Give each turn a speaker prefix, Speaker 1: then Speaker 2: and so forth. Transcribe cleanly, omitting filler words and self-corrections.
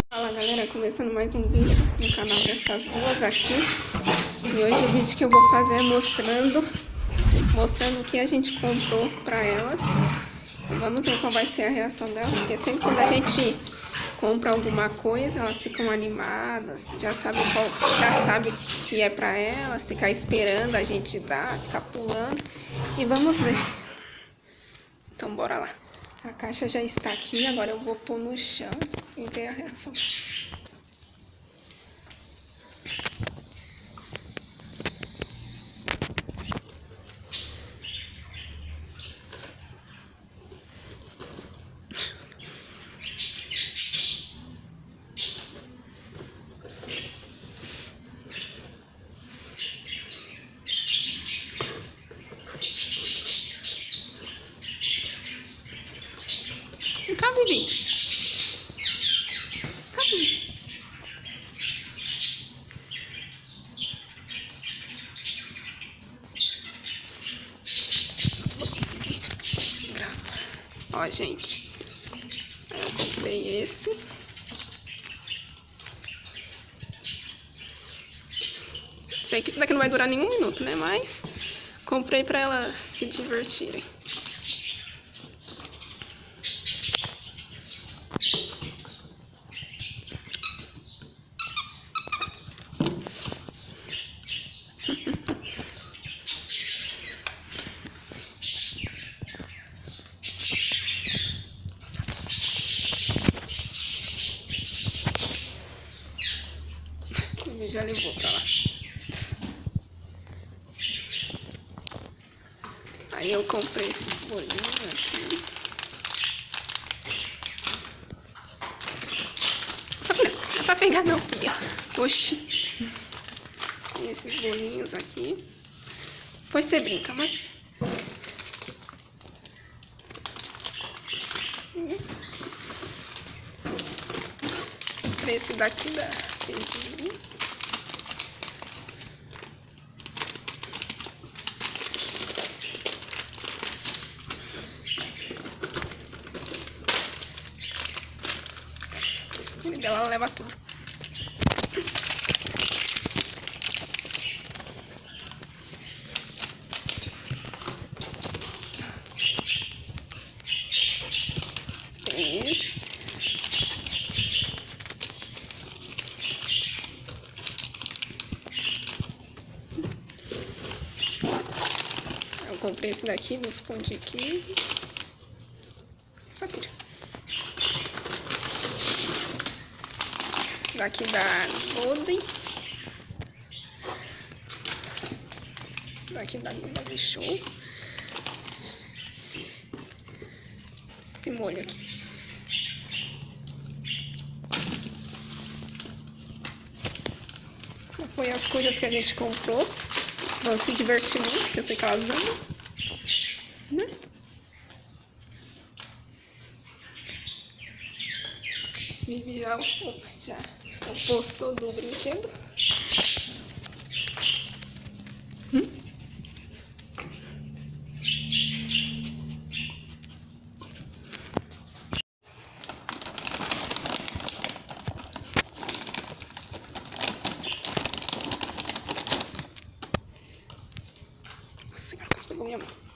Speaker 1: Fala galera, começando mais um vídeo no canal dessas duas aqui. E hoje o vídeo que eu vou fazer é mostrando o que a gente comprou pra elas. E vamos ver qual vai ser a reação delas, porque sempre quando a gente compra alguma coisa, elas ficam animadas, já sabe o que é pra elas, ficar esperando a gente dar, ficar pulando. E vamos ver. Então bora lá. A caixa já está aqui, agora eu vou pôr no chão e ver a reação. Cá, Vivi. Cá, Vivi. Ó, gente. Aí eu comprei esse. Sei que isso daqui não vai durar nenhum minuto, né? Mas comprei pra elas se divertirem. Ele já levou pra lá. Aí eu comprei esses bolinhos aqui. Só que não é pra pegar não, filho. Oxi. E esses bolinhos aqui. Pois você brinca, mãe. Esse daqui da Pedinho. Ela leva tudo. Tem esse. Eu comprei esse daqui dos pão de queijo. Daqui da Golden. Daqui da Golden Show. Esse molho aqui. Então, foi as coisas que a gente comprou. Vão se divertir muito, porque eu sei que elas amam. Né? Vivi já postou do brinquedo. Nossa, agora quase pegou minha mão.